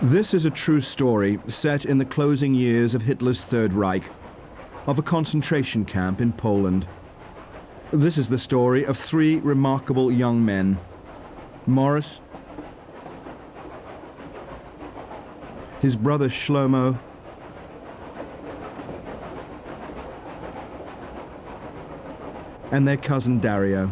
This is a true story set in the closing years of Hitler's Third Reich, of a concentration camp in Poland. This is the story of three remarkable young men: Morris, his brother Shlomo, and their cousin Dario.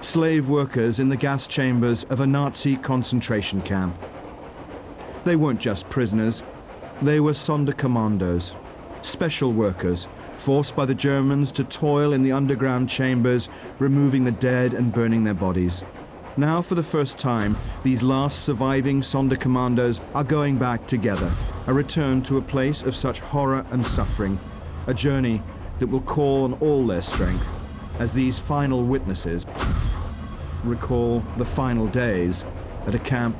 Slave workers in the gas chambers of a Nazi concentration camp. They weren't just prisoners, they were Sonderkommandos, special workers, forced by the Germans to toil in the underground chambers, removing the dead and burning their bodies. Now, for the first time, these last surviving Sonderkommandos are going back together, a return to a place of such horror and suffering, a journey that will call on all their strength, as these final witnesses recall the final days at a camp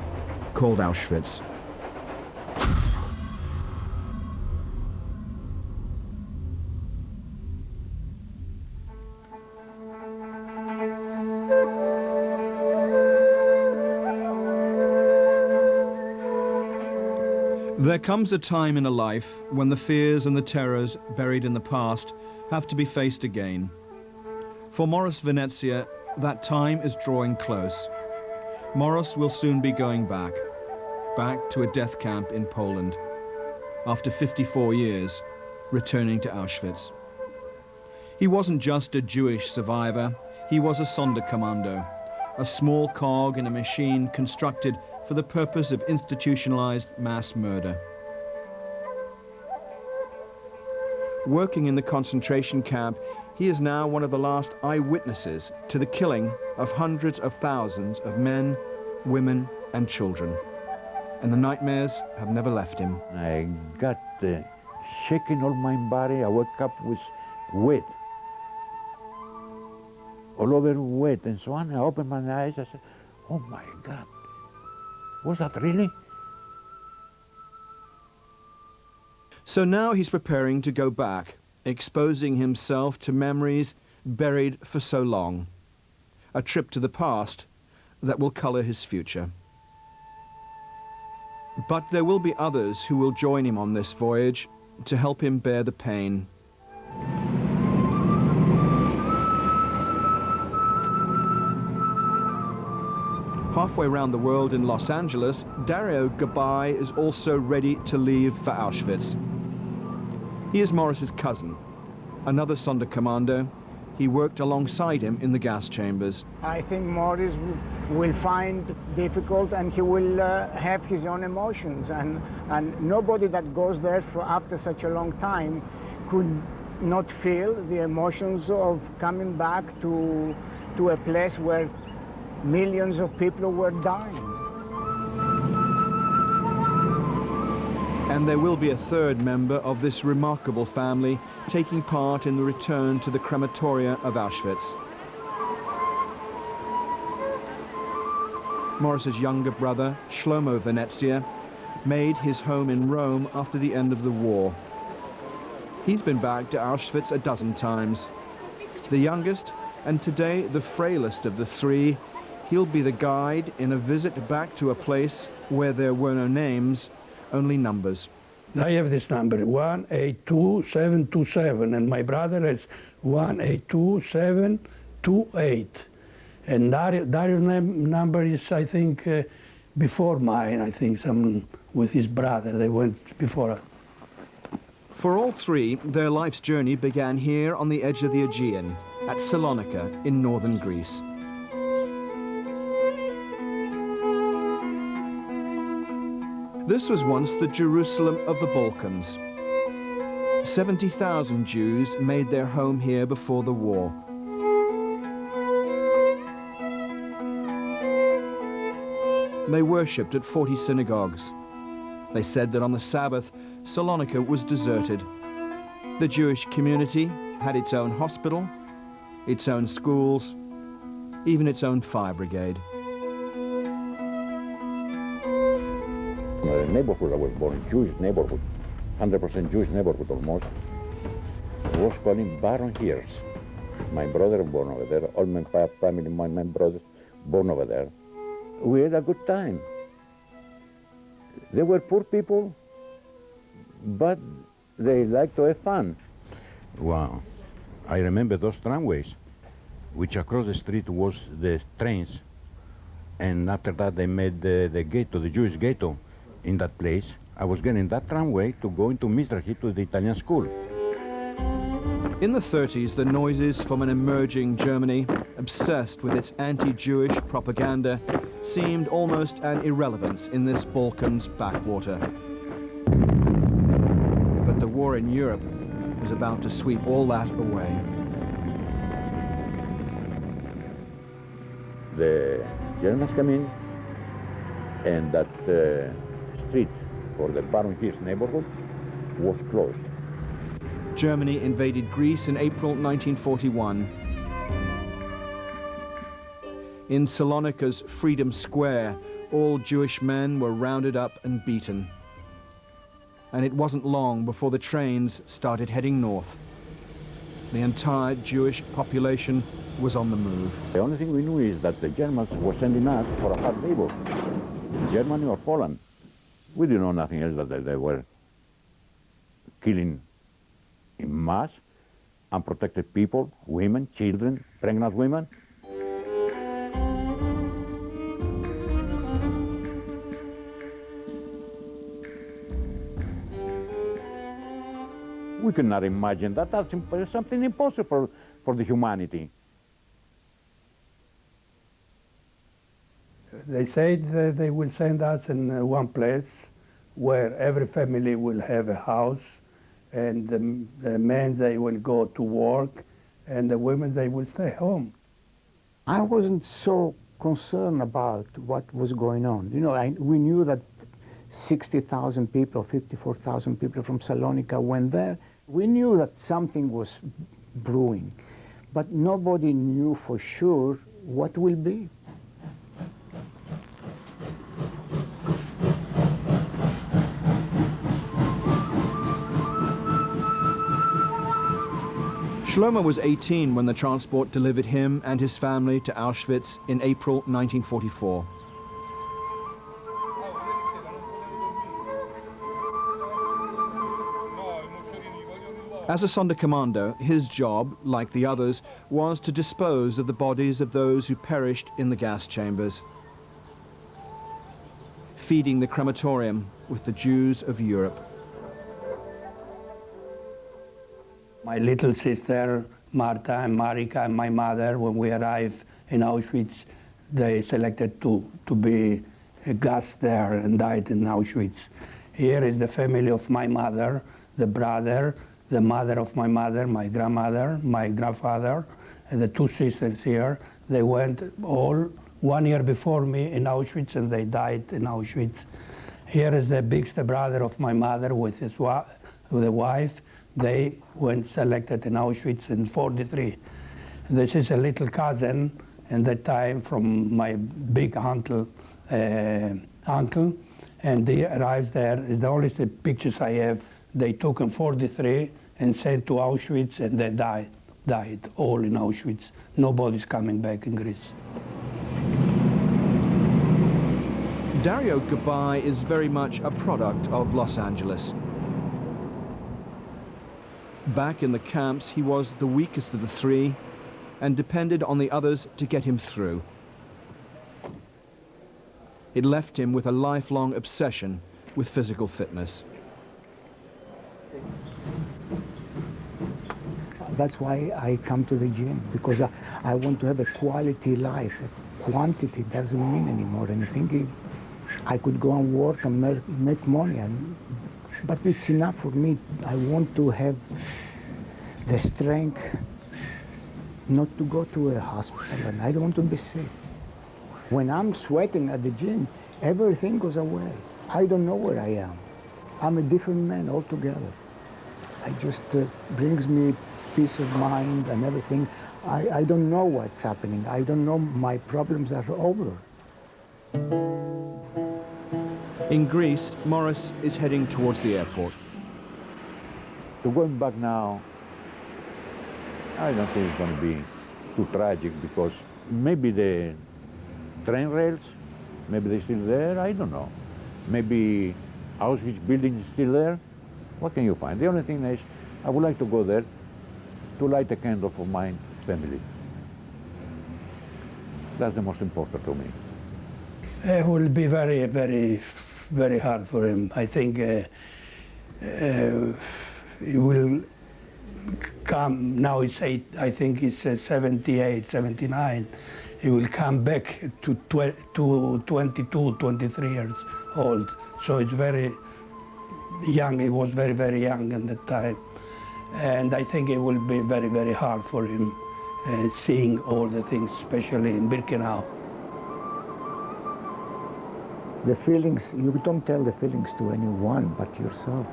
called Auschwitz. There comes a time in a life when the fears and the terrors buried in the past have to be faced again. For Morris Venezia, that time is drawing close. Morris will soon be going back to a death camp in Poland, after 54 years, returning to Auschwitz. He wasn't just a Jewish survivor, he was a Sonderkommando, a small cog in a machine constructed for the purpose of institutionalized mass murder. Working in the concentration camp, he is now one of the last eyewitnesses to the killing of hundreds of thousands of men, women, and children. And the nightmares have never left him. I got shaking all my body. I woke up with wet, all over wet, and so on. I opened my eyes. I said, "Oh my God, was that really?" So now he's preparing to go back, exposing himself to memories buried for so long. A trip to the past that will color his future. But there will be others who will join him on this voyage to help him bear the pain. Halfway around the world in Los Angeles, Dario Gabay is also ready to leave for Auschwitz. He is Morris's cousin, another Sonderkommando. He worked alongside him in the gas chambers. I think Morris will find difficult, and he will have his own emotions, and nobody that goes there for after such a long time could not feel the emotions of coming back to a place where millions of people were dying. And there will be a third member of this remarkable family taking part in the return to the crematoria of Auschwitz. Morris's younger brother, Shlomo Venezia, made his home in Rome after the end of the war. He's been back to Auschwitz a dozen times. The youngest, and today the frailest of the three, he'll be the guide in a visit back to a place where there were no names, only numbers. I have this number, 182727, and my brother has 182728. And Dario's number is, I think, before mine. I think some with his brother, they went before us. For all three, their life's journey began here on the edge of the Aegean, at Salonika in northern Greece. This was once the Jerusalem of the Balkans. 70,000 Jews made their home here before the war. They worshipped at 40 synagogues. They said that on the Sabbath, Salonika was deserted. The Jewish community had its own hospital, its own schools, even its own fire brigade. The neighborhood I was born, Jewish neighborhood, 100% Jewish neighborhood almost, was called Baron Hears. My brother born over there, all my family, my brothers born over there, we had a good time. They were poor people, but they liked to have fun. Wow. I remember those tramways, which across the street was the trains, and after that they made the ghetto, the Jewish ghetto, in that place. I was getting that tramway to go into Mizrahi to the Italian school. In the 30s, the noises from an emerging Germany, obsessed with its anti-Jewish propaganda, seemed almost an irrelevance in this Balkans backwater. But the war in Europe was about to sweep all that away. The Germans came in, and that street for the Baron Hirsch neighborhood was closed. Germany invaded Greece in April 1941. In Salonika's Freedom Square, all Jewish men were rounded up and beaten. And it wasn't long before the trains started heading north. The entire Jewish population was on the move. The only thing we knew is that the Germans were sending us for a hard labor, Germany or Poland. We didn't know nothing else, that they were killing in mass unprotected people, women, children, pregnant women. We could not imagine that. That's something impossible for the humanity. They said that they will send us in one place where every family will have a house, and the men, they will go to work, and the women, they will stay home. I wasn't so concerned about what was going on. You know, we knew that 60,000 people, 54,000 people from Salonika went there. We knew that something was brewing, but nobody knew for sure what will be. Shlomo was 18 when the transport delivered him and his family to Auschwitz in April 1944. As a Sonderkommando, his job, like the others, was to dispose of the bodies of those who perished in the gas chambers, feeding the crematorium with the Jews of Europe. My little sister, Marta and Marika, and my mother, when we arrived in Auschwitz, they selected to be gassed there and died in Auschwitz. Here is the family of my mother, the brother, the mother of my mother, my grandmother, my grandfather, and the two sisters here. They went all 1 year before me in Auschwitz, and they died in Auschwitz. Here is the biggest brother of my mother with his wife. They went selected in Auschwitz in '43. This is a little cousin at that time from my big uncle, and he arrives there. It's the only pictures I have. They took in '43 and sent to Auschwitz, and they died all in Auschwitz. Nobody's coming back in Greece. Dario Gabay is very much a product of Los Angeles. Back in the camps, he was the weakest of the three and depended on the others to get him through. It left him with a lifelong obsession with physical fitness. That's why I come to the gym, because I want to have a quality life. Quantity doesn't mean anymore anything. I could go and work and make money, but it's enough for me. I want to have the strength not to go to a hospital, and I don't want to be sick. When I'm sweating at the gym, everything goes away. I don't know where I am. I'm a different man altogether. It just brings me peace of mind and everything. I don't know what's happening. I don't know, my problems are over. In Greece, Morris is heading towards the airport. To going back now, I don't think it's going to be too tragic, because maybe the train rails, maybe they're still there, I don't know. Maybe Auschwitz building is still there. What can you find? The only thing is, I would like to go there to light a candle for my family. That's the most important to me. It will be very, very, very hard for him. I think he will come, now it's I think it's 78, 79. He will come back to 22, 23 years old. So it's very young. He was very, very young at that time. And I think it will be very, very hard for him seeing all the things, especially in Birkenau. The feelings, you don't tell the feelings to anyone but yourself.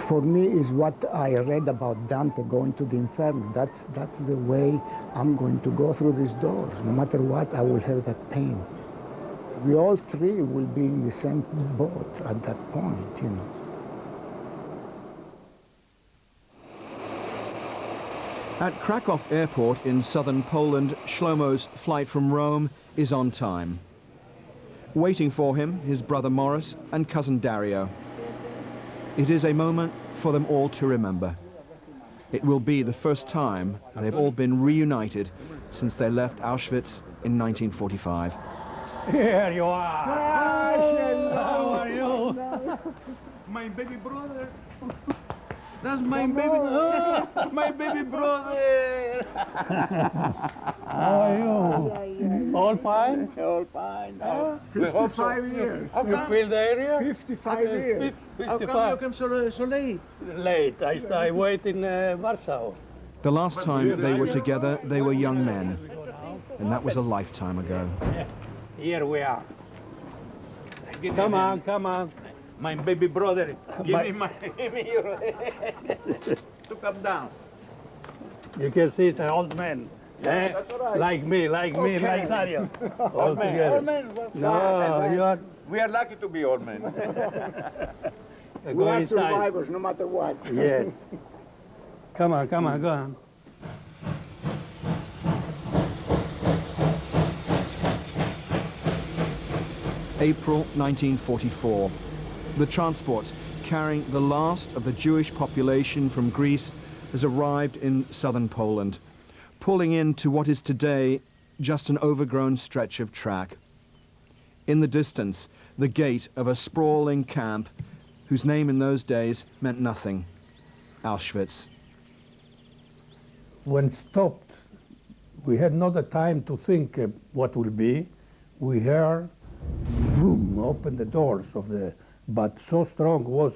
For me is what I read about Dante going to the Inferno. That's the way I'm going to go through these doors. No matter what, I will have that pain. We all three will be in the same boat at that point, you know. At Krakow airport in southern Poland, Shlomo's flight from Rome is on time. Waiting for him, his brother Morris and cousin Dario. It is a moment for them all to remember. It will be the first time they've all been reunited since they left Auschwitz in 1945. Here you are. How are you? My baby brother. That's my baby, my baby brother. How are you? All fine? All fine. 55 years. You feel the area? 55 years. How come you came so late? Late. I wait in Warsaw. The last time they were together, they were young men, and that was a lifetime ago. Here we are. Come on, come on. My baby brother, give me your to come down. You can see it's an old man. That's all right. Like me, like Dario. All together. Old man. No, you are. We are lucky to be old men. We Go are inside. survivors, no matter what. Yes. Come on, go on. April 1944. The transport carrying the last of the Jewish population from Greece has arrived in southern Poland, pulling into what is today just an overgrown stretch of track. In the distance, the gate of a sprawling camp whose name in those days meant nothing, Auschwitz. When stopped, we had not the time to think what will be. We heard, boom, open the doors of the, but so strong was,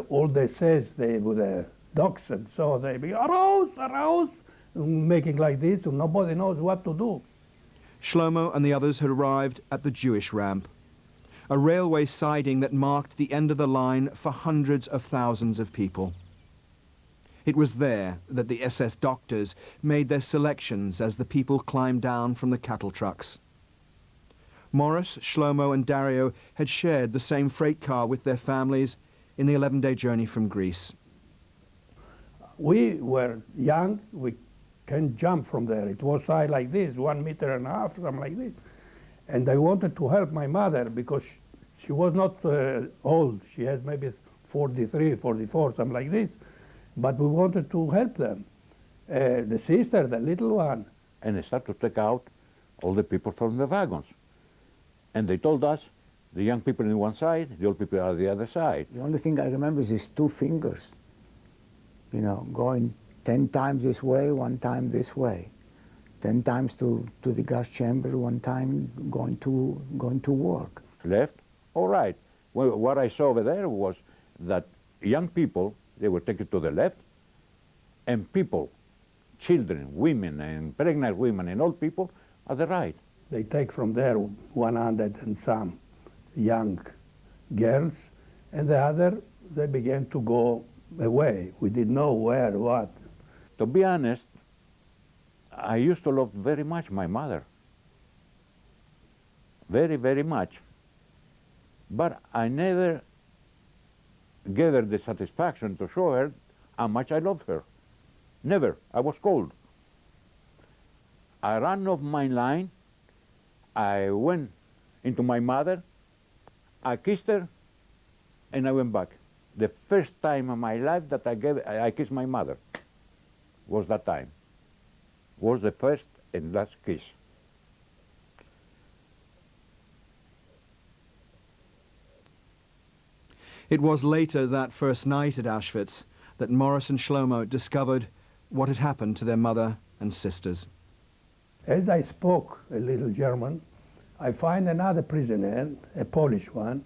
all they says, they were the dogs, and so they be, arouse, making like this, and nobody knows what to do. Shlomo and the others had arrived at the Jewish ramp, a railway siding that marked the end of the line for hundreds of thousands of people. It was there that the SS doctors made their selections as the people climbed down from the cattle trucks. Morris, Shlomo and Dario had shared the same freight car with their families in the 11-day journey from Greece. We were young, we can jump from there. It was high like this, 1.5 meters, something like this. And I wanted to help my mother because she was not old. She has maybe 43, 44, something like this. But we wanted to help them. The sister, the little one. And they started to take out all the people from the wagons. And they told us, the young people on one side, the old people on the other side. The only thing I remember is his 2 fingers, you know, going 10 times this way, 1 time this way. 10 times to the gas chamber, 1 time going to work. Left or right. Well, what I saw over there was that young people, they were taken to the left, and people, children, women, and pregnant women, and old people, at the right. They take from there 100 and some young girls, and the other, they began to go away. We didn't know where, what. To be honest, I used to love very much my mother. Very, very much. But I never gave her the satisfaction to show her how much I loved her. Never. I was cold. I ran off my line I went into my mother, I kissed her, and I went back. The first time in my life that I kissed my mother was that time. Was the first and last kiss. It was later that first night at Auschwitz that Morris and Shlomo discovered what had happened to their mother and sisters. As I spoke a little German, I find another prisoner, a Polish one,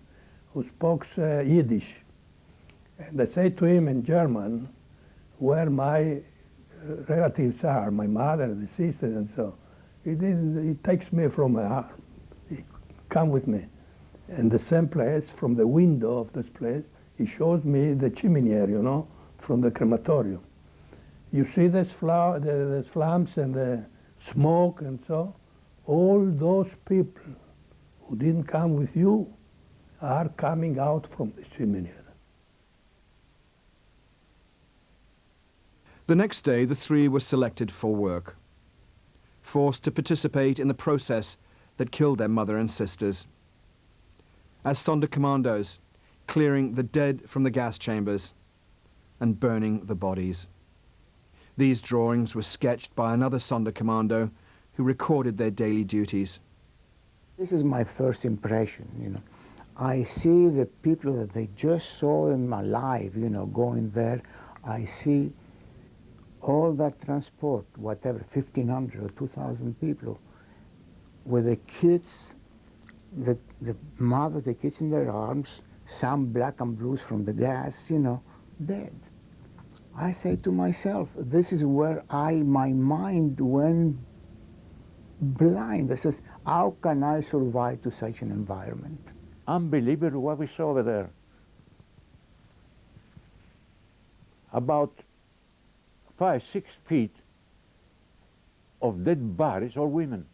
who spoke Yiddish. And I say to him in German where my relatives are, my mother, the sisters, and so. He takes me from my arm. He come with me. And the same place, from the window of this place, he shows me the chimney, you know, from the crematorium. You see this the flames and the smoke and so. All those people who didn't come with you are coming out from the chimney. The next day, the three were selected for work, forced to participate in the process that killed their mother and sisters. As Sonderkommandos, clearing the dead from the gas chambers and burning the bodies. These drawings were sketched by another Sonderkommando who recorded their daily duties. This is my first impression, you know. I see the people that they just saw them alive, you know, going there. I see all that transport, whatever, 1,500 or 2,000 people, with the kids, the mother, the kids in their arms, some black and blues from the gas, you know, dead. I say to myself, this is where my mind went blind. I says, how can I survive to such an environment? Unbelievable what we saw over there. About 5-6 feet of dead bodies, all women.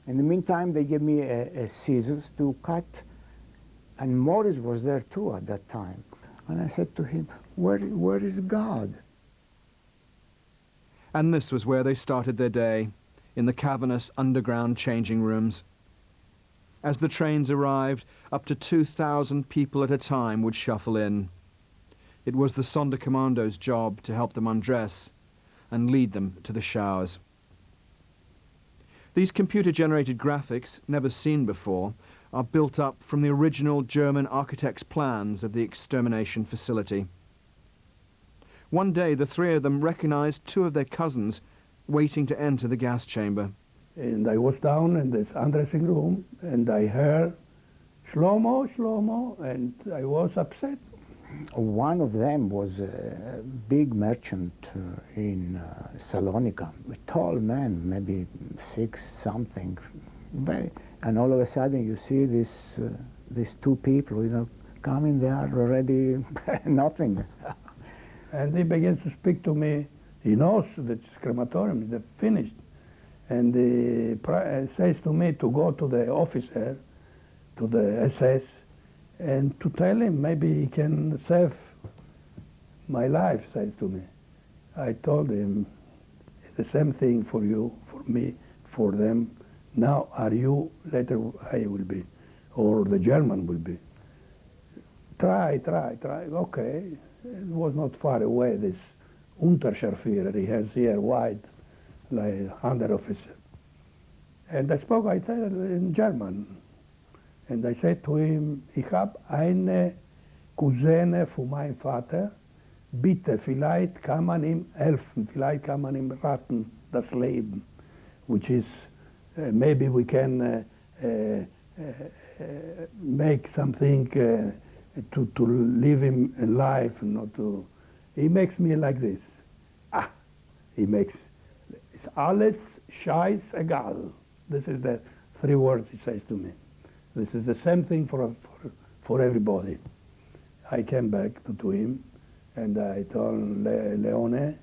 In the meantime, they gave me a scissors to cut, and Morris was there too at that time. And I said to him, where is God? And this was where they started their day, in the cavernous underground changing rooms. As the trains arrived, up to 2,000 people at a time would shuffle in. It was the Sonderkommando's job to help them undress and lead them to the showers. These computer-generated graphics, never seen before, are built up from the original German architect's plans of the extermination facility. One day, the three of them recognized two of their cousins waiting to enter the gas chamber. And I was down in this undressing room, and I heard, Shlomo, Shlomo, and I was upset. One of them was a big merchant in Salonika, a tall man, maybe 6 something. And all of a sudden you see these two people, you know, coming there already nothing. And he begins to speak to me. He knows that crematorium is finished. And he says to me to go to the officer, to the SS, and to tell him maybe he can save my life, says to me. I told him, it's the same thing for you, for me, for them. Now are you, later I will be, or the German will be. Try. Okay. It was not far away, this Unterscharführer he has here, white, like under officer. And I spoke, I said in German. And I said to him, ich habe eine Cousine von meinem Vater, bitte, vielleicht kann man ihm helfen, vielleicht kann man ihm retten, das Leben, which is, maybe we can make something to live him alive, not to, he makes me like this. It's alles scheißegal. This is the 3 words he says to me. This is the same thing for everybody. I came back to him, and I told Leone,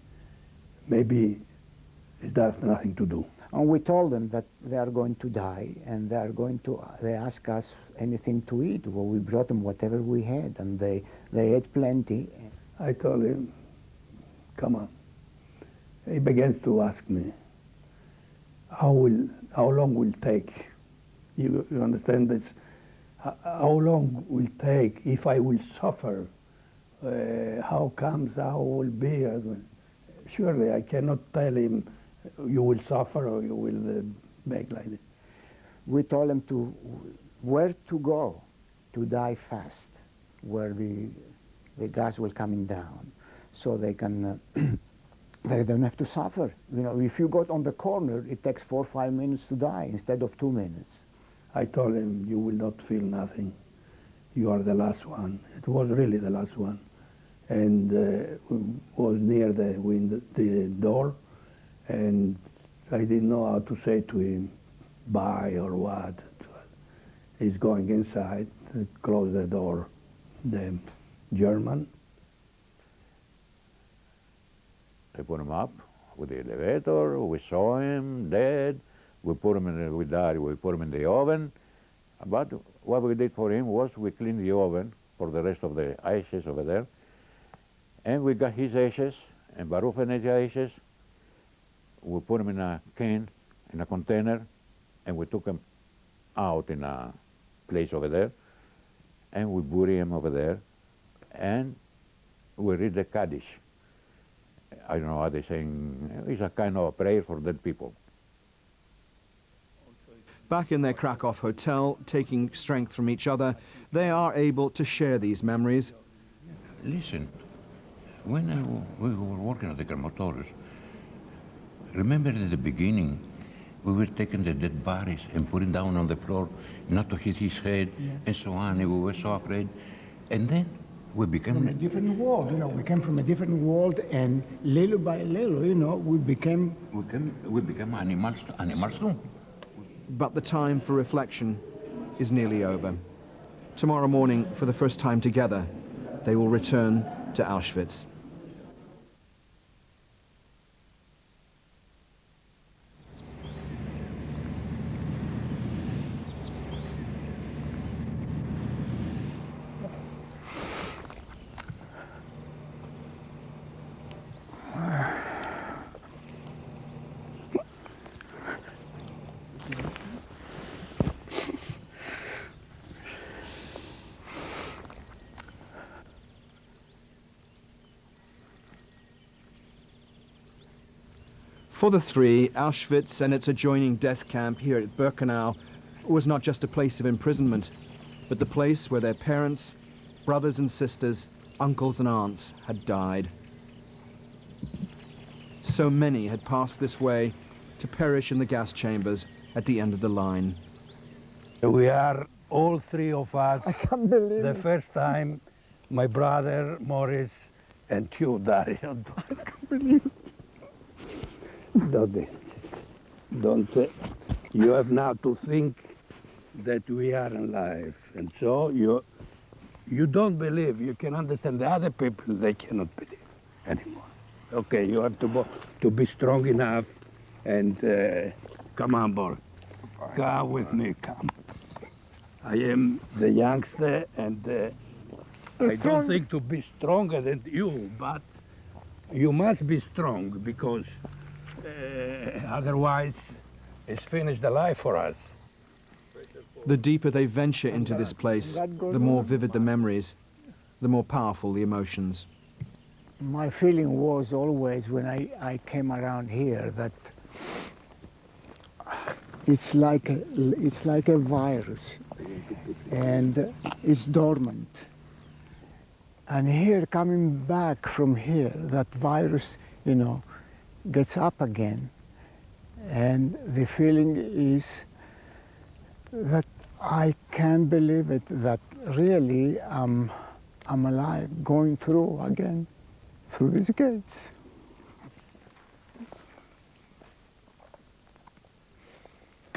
maybe it has nothing to do. And we told them that they are going to die, and they ask us anything to eat. Well, we brought them whatever we had, and they ate plenty. I told him, come on. He began to ask me, how long will it take You understand this? How long will take if I will suffer? How comes how will be? Surely I cannot tell him you will suffer or you will make like this. We told him where to go to die fast, where the gas will coming down, so they can they don't have to suffer. You know, if you got on the corner, it takes 4 or 5 minutes to die instead of 2 minutes. I told him, you will not feel nothing. You are the last one. It was really the last one. And was near the window, the door, and I didn't know how to say to him, bye or what. He's going inside, close the door. The German. They put him up with the elevator. We saw him dead. We put him in. We died. We put him in the oven. But what we did for him was we cleaned the oven for the rest of the ashes over there, and we got his ashes and Baruch and his ashes. We put him in a can, in a container, and we took him out in a place over there, and we bury him over there, and we read the Kaddish. I don't know how they're saying, it's a kind of a prayer for dead people. Back in their Krakow hotel, taking strength from each other, they are able to share these memories. Listen, when we were working at the crematorium, remember at the beginning, we were taking the dead bodies and putting down on the floor, not to hit his head, and so on, and we were so afraid. And then we became... From a different world, you know, we came from a different world, and little by little, you know, we became animals too. But the time for reflection is nearly over. Tomorrow morning, for the first time together, they will return to Auschwitz. For the three, Auschwitz and its adjoining death camp here at Birkenau was not just a place of imprisonment, but the place where their parents, brothers and sisters, uncles and aunts had died. So many had passed this way to perish in the gas chambers at the end of the line. We are all three of us. I can't believe the it. first time, my brother Morris and you, Dario. I can't believe it. Don't. You have now to think that we are alive, and so you don't believe. You can understand the other people; they cannot believe anymore. Okay, you have to be strong enough, and come on board. Come with me. Come. I am the youngster, and I don't think to be stronger than you, but you must be strong because. Otherwise, it's finished the life for us. The deeper they venture into this place, the more vivid the memories, the more powerful the emotions. My feeling was always when I came around here that it's like a virus, and it's dormant. And here, coming back from here, that virus, you know, gets up again, and the feeling is that I can't believe it, that really I'm alive, going through again, through these gates.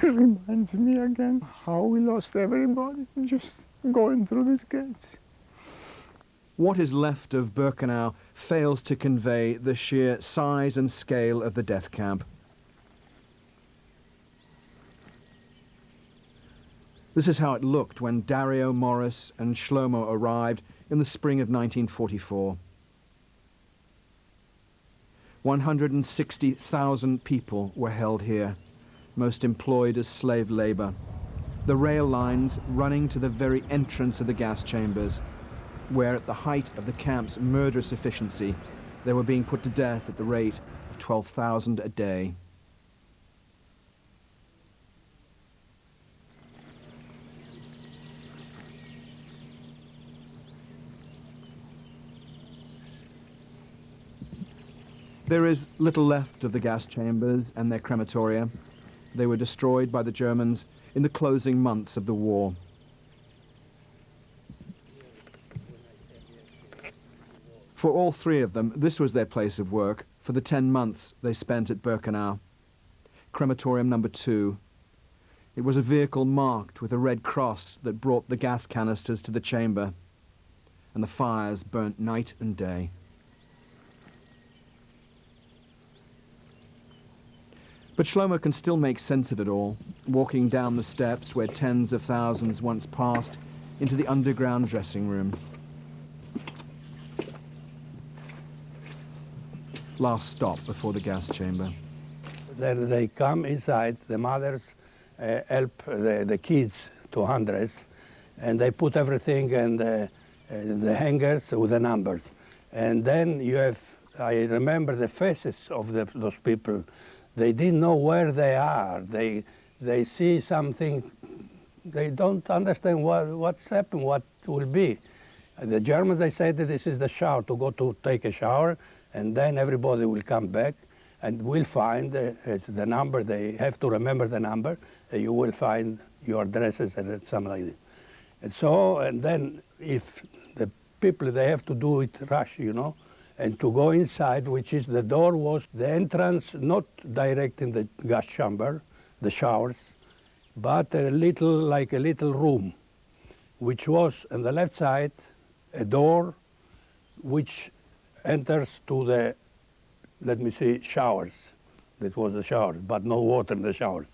It reminds me again how we lost everybody, just going through these gates. What is left of Birkenau fails to convey the sheer size and scale of the death camp. This is how it looked when Dario, Morris and Shlomo arrived in the spring of 1944. 160,000 people were held here, most employed as slave labor. The rail lines running to the very entrance of the gas chambers, where at the height of the camp's murderous efficiency, they were being put to death at the rate of 12,000 a day. There is little left of the gas chambers and their crematoria. They were destroyed by the Germans in the closing months of the war. For all three of them, this was their place of work for the 10 months they spent at Birkenau. Crematorium number 2. It was a vehicle marked with a red cross that brought the gas canisters to the chamber, and the fires burnt night and day. But Shlomo can still make sense of it all, walking down the steps where tens of thousands once passed into the underground dressing room. Last stop before the gas chamber. Then they come inside, the mothers help the kids to undress, and they put everything in the hangers with the numbers. And then you have, I remember the faces of those people. They didn't know where they are. They see something, they don't understand what's happened, what will be. The Germans, they said that this is the shower, to go to take a shower, and then everybody will come back and will find the number. They have to remember the number. You will find your addresses and something like that. And so, and then if the people, they have to do it rush, you know, and to go inside, which is the door was the entrance, not direct in the gas chamber, the showers, but a little, like a little room, which was on the left side, a door which enters to the, let me see, showers. That was the showers, but no water in the showers.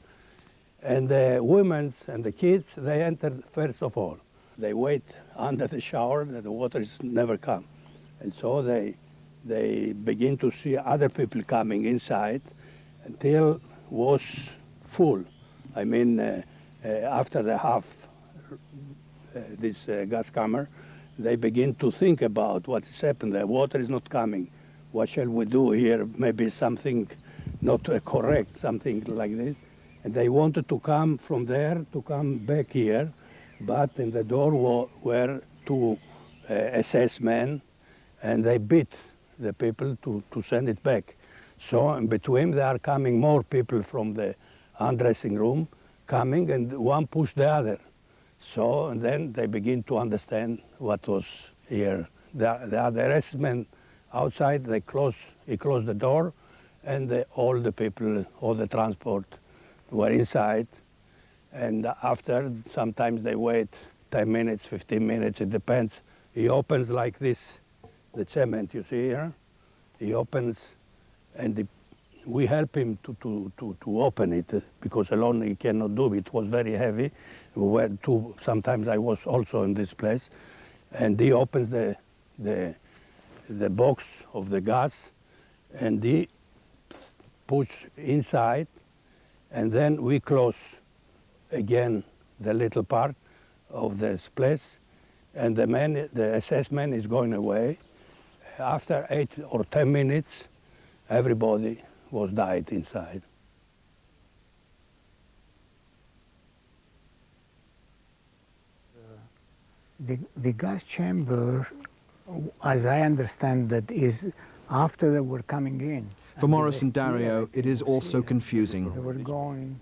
And the women and the kids, they entered first of all. They wait under the shower, that the water is never come. And so they begin to see other people coming inside until was full. I mean, after the half, this gas camera, they begin to think about what has happened. The water is not coming. What shall we do here? Maybe something not correct, something like this. And they wanted to come from there, to come back here, but in the door were two SS men, and they beat the people to send it back. So in between there are coming more people from the undressing room, coming, and one pushed the other. So and then they begin to understand what was here. The other SS men outside, he closed the door, and all the people, all the transport were inside. And after, sometimes they wait 10 minutes, 15 minutes, it depends. He opens like this, the cement you see here. He opens, and we help him to open it, because alone he cannot do it. It was very heavy. We went to, sometimes I was also in this place, and he opens the box of the gas, and he push inside, and then we close again the little part of this place, and the SS man is going away. After 8 or 10 minutes, everybody was died inside. The gas chamber, as I understand that, is after they were coming in. For Morris and Dario, it is also confusing. They were going.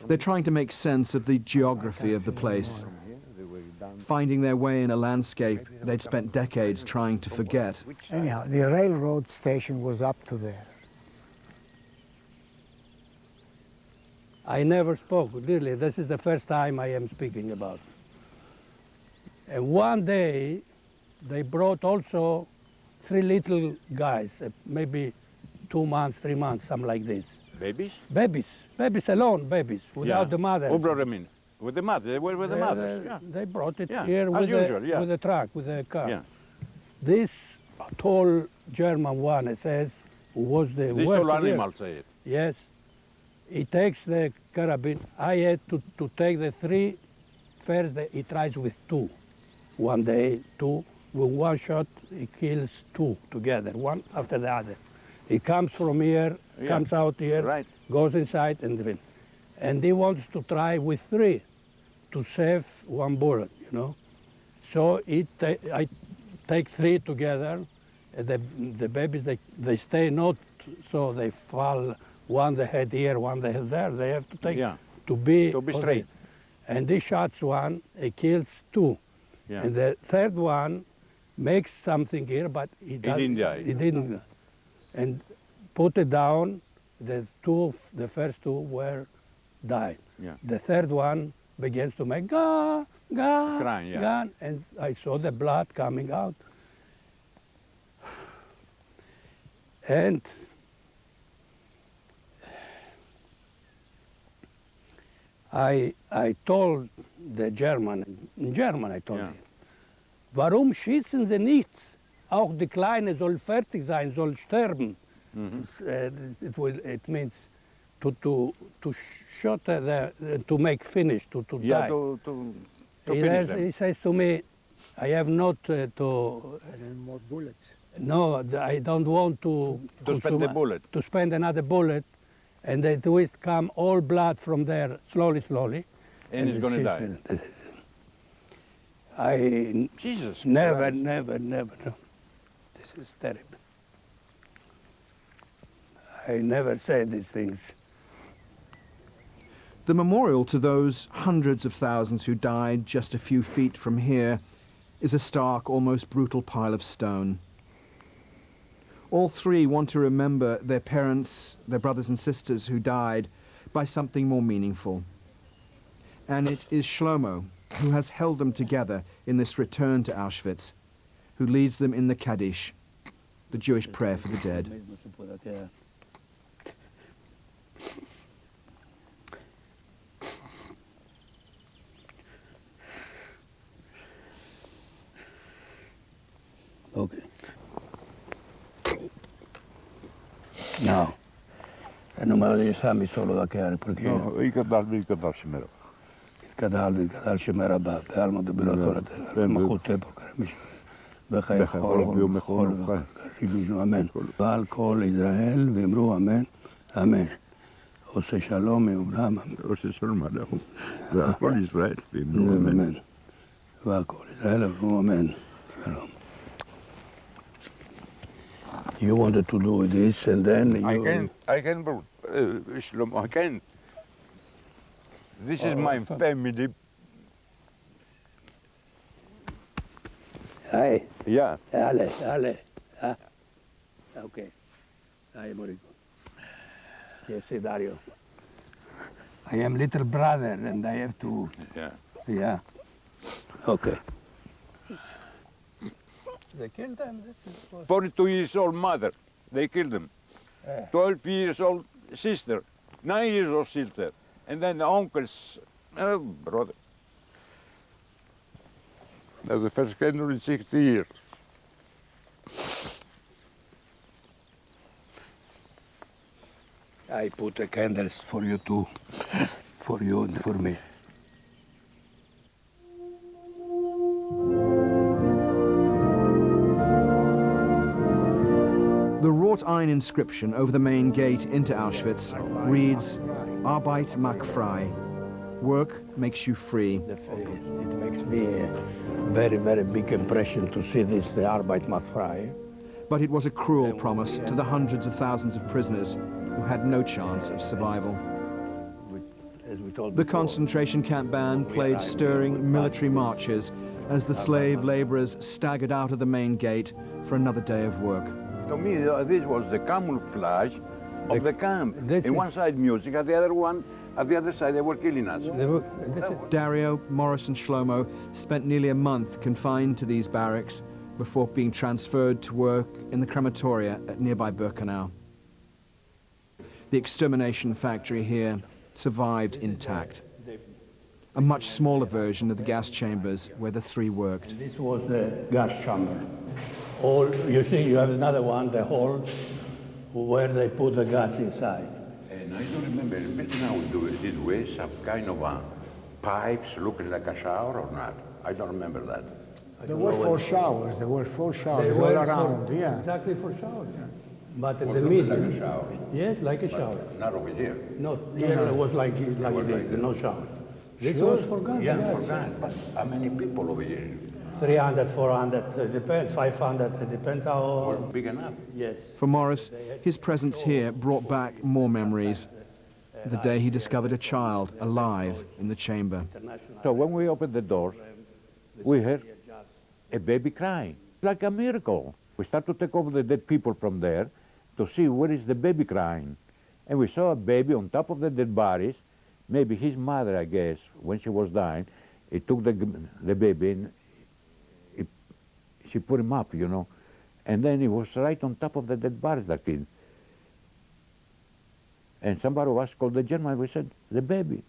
They're trying to make sense of the geography of the place, finding their way in a landscape they'd spent decades trying to forget. Anyhow, the railroad station was up to there. I never spoke, really. This is the first time I am speaking about. And one day, they brought also 3 little guys, maybe 2 months, 3 months, something like this. Babies? Babies alone, babies, without the mothers. Who brought them in? With the mother, they were with the mothers. They brought it Yeah, here as with, usual, with the truck, with the car. Yeah. This tall German one, it says, who was the These worst tall here. animals say it. Yes. he takes the carabine. I had to take the three. First, he tries with two. One day, two. With one shot, he kills two together, one after the other. He comes from here, comes out here, right. goes inside, and then. And he wants to try with three to save one bullet, you know. So I take three together. The babies, they stay not so they fall, one the head here, one the head there. They have to take, to be straight. And he shots one, he kills two. Yeah. And the third one makes something here, but he didn't die. He didn't. And put it down, the first two were died. Yeah. The third one begins to make ga, ga, Crying, yeah. ga, and I saw the blood coming out. And I told the German, in German I told him, warum schießen Sie nicht? Auch die Kleine soll fertig sein, soll sterben. It means to shoot to make finish, to die. To finish them. He says to me, I have not to... more bullets. No, I don't want to spend the bullet. To spend another bullet, and the twist come all blood from there, slowly, slowly. And he's going to die. I Jesus never, Christ. never. No. This is terrible. I never say these things. The memorial to those hundreds of thousands who died just a few feet from here is a stark, almost brutal pile of stone. All three want to remember their parents, their brothers and sisters who died by something more meaningful. And it is Shlomo who has held them together in this return to Auschwitz, who leads them in the Kaddish, the Jewish prayer for the dead. Okay. No. Non me lo devi farmi solo da chiaro perché No, يقدر شمره. كدال شمرة بعلم دبلة مخوته بكرة مش بخير خال خال ريلوجو أمان بالكل إسرائيل بيمرو أمان أمان عوش شلوم إبراهيم عوش شلوم عليهم بالكل إسرائيل بيمرو أمان بالكل إسرائيل بيمرو أمان سلام. You wanted to do this and then you... I can, Shlomo, I can. This is my family. Hey. Yeah. Ale. Ah. Okay. Hi, Morico. Yes, Dario. I am little brother and I have to... Yeah. Yeah. Okay. They killed them? 42 years old mother, they killed them. 12 years old sister, 9 years old sister, and then the uncles, brother. That's the first 160 years. I put the candles for you too, for you and for me. The wrought iron inscription over the main gate into Auschwitz reads, Arbeit macht frei. Work makes you free. It makes me a very, very big impression to see this, the Arbeit macht frei. But it was a cruel promise to the hundreds of thousands of prisoners who had no chance of survival. The concentration camp band played stirring military marches as the slave laborers staggered out of the main gate for another day of work. To me, this was the camouflage of the camp. In one side music, at the other side they were killing us. Dario, Morris and Shlomo spent nearly a month confined to these barracks before being transferred to work in the crematoria at nearby Birkenau. The extermination factory here survived intact. A much smaller version of the gas chambers where the three worked. This was the gas chamber. You see, you have another one, the hole, where they put the gas inside. And I don't remember, now did we some kind of pipes looking like a shower or not? I don't remember that. There were 4 showers. There were 4 showers They all were around. Yeah. exactly for shower. Yeah. But in Was the looking middle, like a shower. yes, like a shower. Not over here. No, here it was like this, no shower. This was for guns, Yeah, yes. for granted. But how many people over here? 300, 400, it depends, 500, it depends Were how, big enough. yes. For Morris, his presence here brought back more memories. The day he discovered a child alive in the chamber. So when we opened the doors, we heard a baby crying, like a miracle. We started to take over the dead people from there to see where is the baby crying. And we saw a baby on top of the dead bodies. Maybe his mother, I guess, when she was dying, he took the baby and she put him up, you know. And then he was right on top of the dead bodies, the kid. And somebody of us called the German. We said, the baby.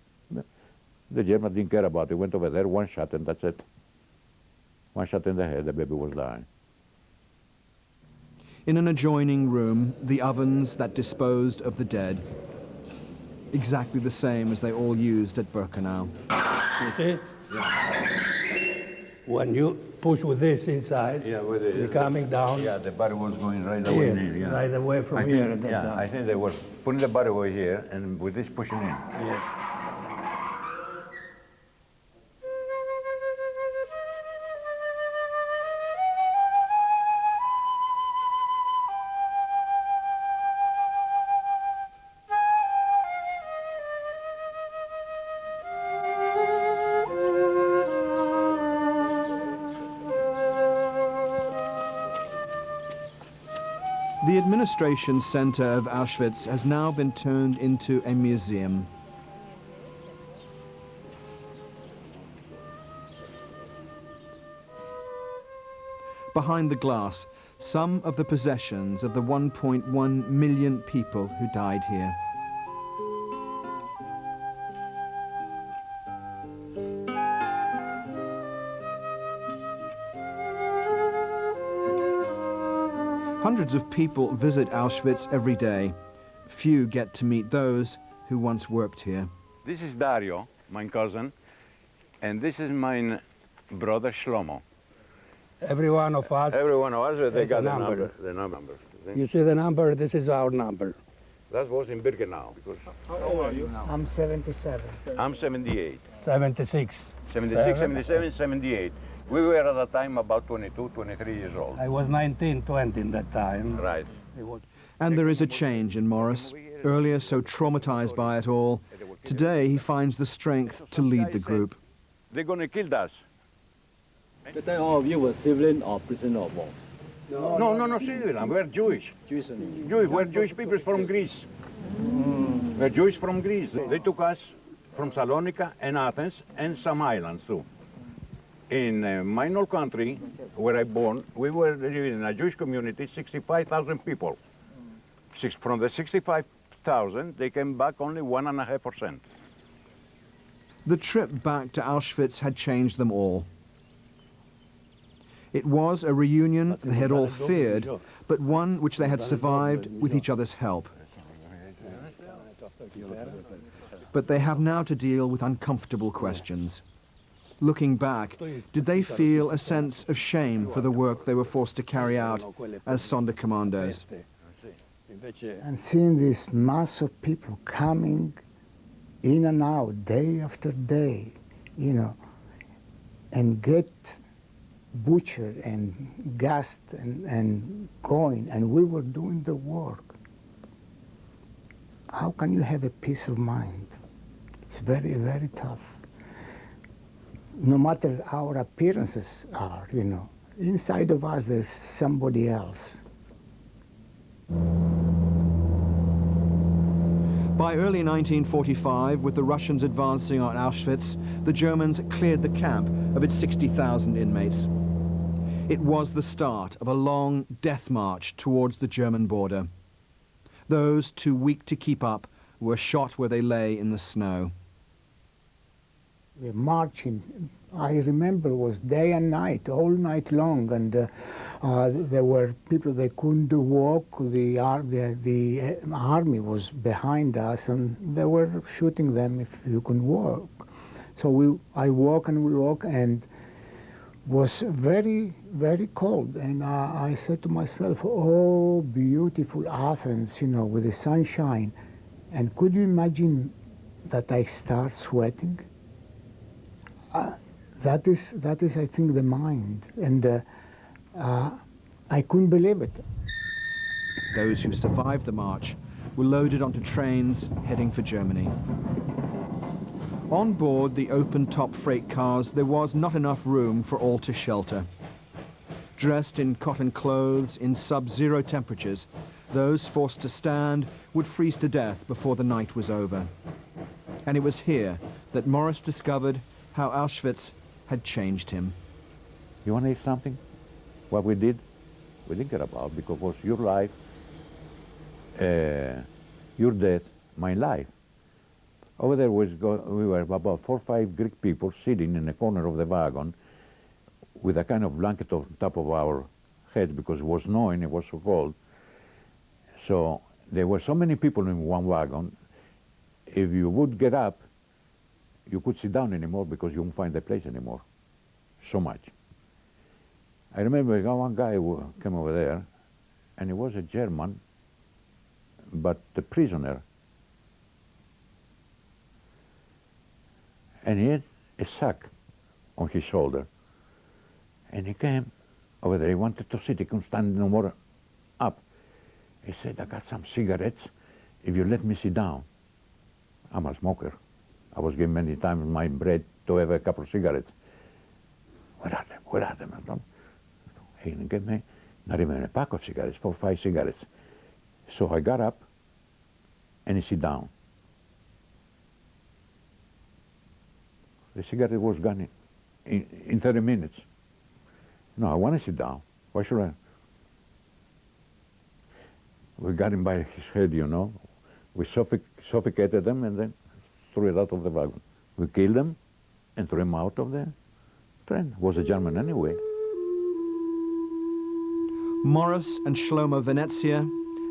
The German didn't care about it. Went over there, 1 shot, and that's it. 1 shot in the head, the baby was dying. In an adjoining room, the ovens that disposed of the dead, exactly the same as they all used at Birkenau. You see? Yeah. When you push with this inside, they're coming down. Yeah, the body was going right Here, away here. Yeah. right away from I here. think, and yeah, down. I think they were putting the body away here and with this pushing in. Yes. The administration center of Auschwitz has now been turned into a museum. Behind the glass, some of the possessions of the 1.1 million people who died here. Hundreds of people visit Auschwitz every day. Few get to meet those who once worked here. This is Dario, my cousin, and this is my brother Shlomo. Every one of us. Every one of us, they has got a the number. number. You see the number, this is our number. That was in Birkenau. Because How old are you now? I'm 77. I'm 78. 76. 76, 77, 78. We were at the time about 22, 23 years old. I was 19, 20 in that time. Right. And there is a change in Morris. Earlier so traumatized by it all, today he finds the strength to lead the group. They're going to kill us. The time all of you were civilian or prisoner of war? No, civilian. We're Jewish. Jewish only. Jewish. We're Jewish people from Greece. We're Jewish from Greece. They took us from Salonika and Athens and some islands too. In my old country, where I born, we were living in a Jewish community, 65,000 people. From the 65,000, they came back only 1.5%. The trip back to Auschwitz had changed them all. It was a reunion they had all feared, but one which they had survived with each other's help. But they have now to deal with uncomfortable questions. Looking back, did they feel a sense of shame for the work they were forced to carry out as Sonderkommandos? And seeing this mass of people coming in and out day after day, you know, and get butchered and gassed and going, and we were doing the work. How can you have a peace of mind? It's very, very tough. No matter our appearances are, you know, inside of us there's somebody else. By early 1945, with the Russians advancing on Auschwitz, the Germans cleared the camp of its 60,000 inmates. It was the start of a long death march towards the German border. Those too weak to keep up were shot where they lay in the snow. We're marching I remember was day and night, all night long, and there were people they couldn't walk. The army was behind us, and they were shooting them if you couldn't walk. So I walk and we walk, and was very, very cold. And I said to myself, "Oh, beautiful Athens, you know, with the sunshine." And could you imagine that I start sweating? That is, I think, the mind, and I couldn't believe it. Those who survived the march were loaded onto trains heading for Germany. On board the open-top freight cars, there was not enough room for all to shelter. Dressed in cotton clothes in sub-zero temperatures, those forced to stand would freeze to death before the night was over. And it was here that Morris discovered how Auschwitz had changed him. You want to hear something? What we did? We didn't care about, because it was your life, your death, my life. Over there we were about 4 or 5 Greek people sitting in a corner of the wagon with a kind of blanket on top of our heads because it was snowing, it was so cold. So there were so many people in one wagon. If you would get up, you could sit down anymore because you wouldn't find the place anymore. So much. I remember one guy who came over there, and he was a German, but a prisoner. And he had a sack on his shoulder. And he came over there. He wanted to sit. He couldn't stand no more up. He said, "I got some cigarettes if you let me sit down." I'm a smoker. I was given many times my bread to have a couple of cigarettes. "Where are them? Where are them?" I don't. He didn't give me not even a pack of cigarettes, 4 or 5 cigarettes. So I got up and he sit down. The cigarette was gone in 30 minutes. No, I want to sit down. Why should I? We got him by his head, you know. We suffocated them and then threw it out of the wagon. We killed him and threw him out of the train. Was a German anyway. Morris and Shlomo Venezia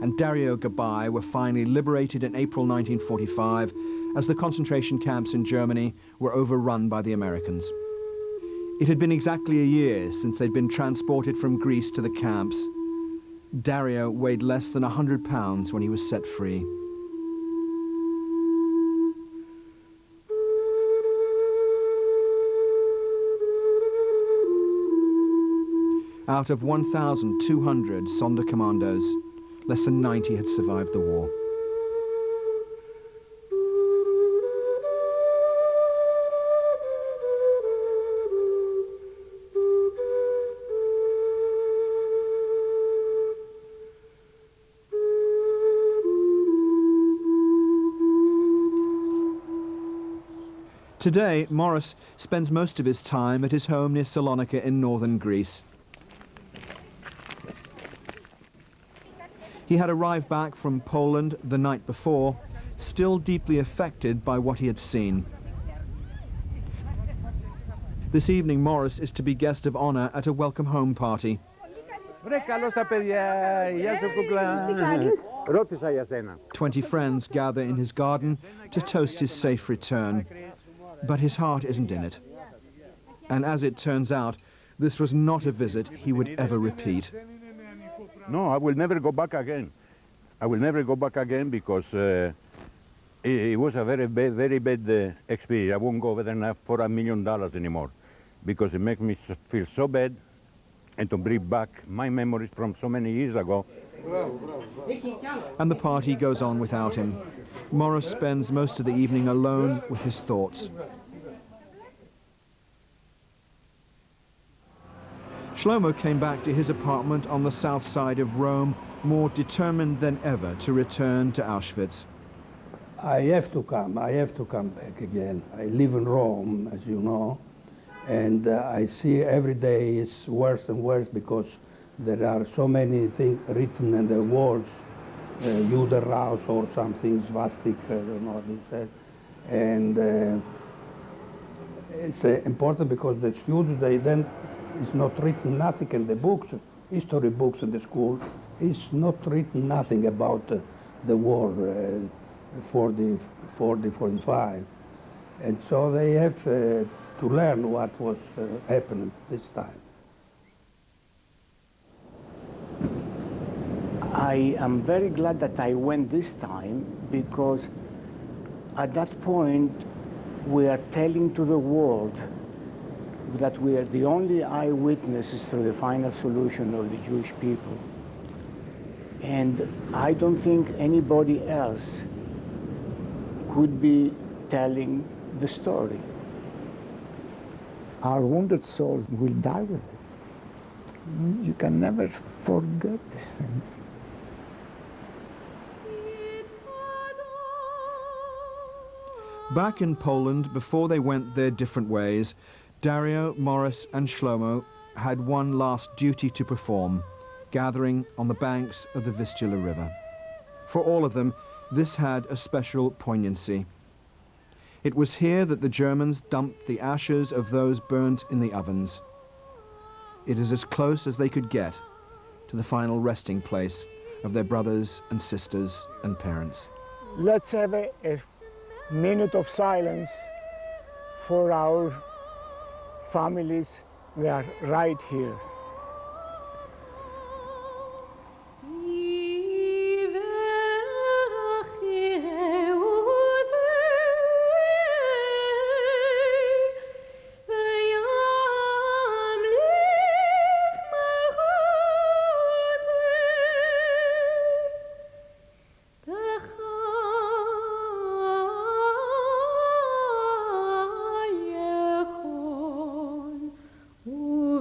and Dario Gabai were finally liberated in April 1945 as the concentration camps in Germany were overrun by the Americans. It had been exactly a year since they'd been transported from Greece to the camps. Dario weighed less than 100 pounds when he was set free. Out of 1,200 Sonderkommandos, less than 90 had survived the war. Today, Morris spends most of his time at his home near Salonika in northern Greece. He had arrived back from Poland the night before, still deeply affected by what he had seen. This evening, Morris is to be guest of honor at a welcome home party. 20 friends gather in his garden to toast his safe return, but his heart isn't in it. And as it turns out, this was not a visit he would ever repeat. No, I will never go back again. I will never go back again because it was a very bad experience. I won't go over there for $1 million anymore because it makes me feel so bad, and to bring back my memories from so many years ago. And the party goes on without him. Morris spends most of the evening alone with his thoughts. Shlomo came back to his apartment on the south side of Rome, more determined than ever to return to Auschwitz. I have to come back again. I live in Rome, as you know, and I see every day it's worse and worse because there are so many things written in the walls, Judenraus or something, swastik, I don't know what they said. it's important because the students, they then, it's not written nothing in the books, history books in the school, it's not written nothing about the war, 45. And so they have to learn what was happening this time. I am very glad that I went this time, because at that point we are telling to the world that we are the only eyewitnesses to the final solution of the Jewish people. And I don't think anybody else could be telling the story. Our wounded souls will die with it. You can never forget these things. Back in Poland, before they went their different ways, Dario, Morris and Shlomo had one last duty to perform, gathering on the banks of the Vistula River. For all of them, this had a special poignancy. It was here that the Germans dumped the ashes of those burnt in the ovens. It is as close as they could get to the final resting place of their brothers and sisters and parents. Let's have a minute of silence for our families. They are right here.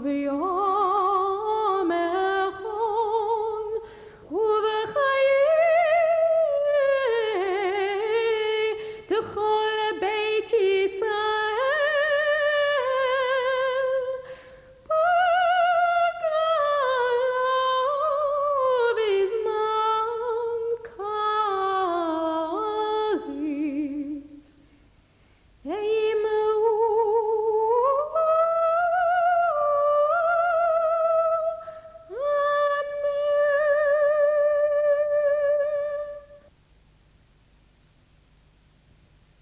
We are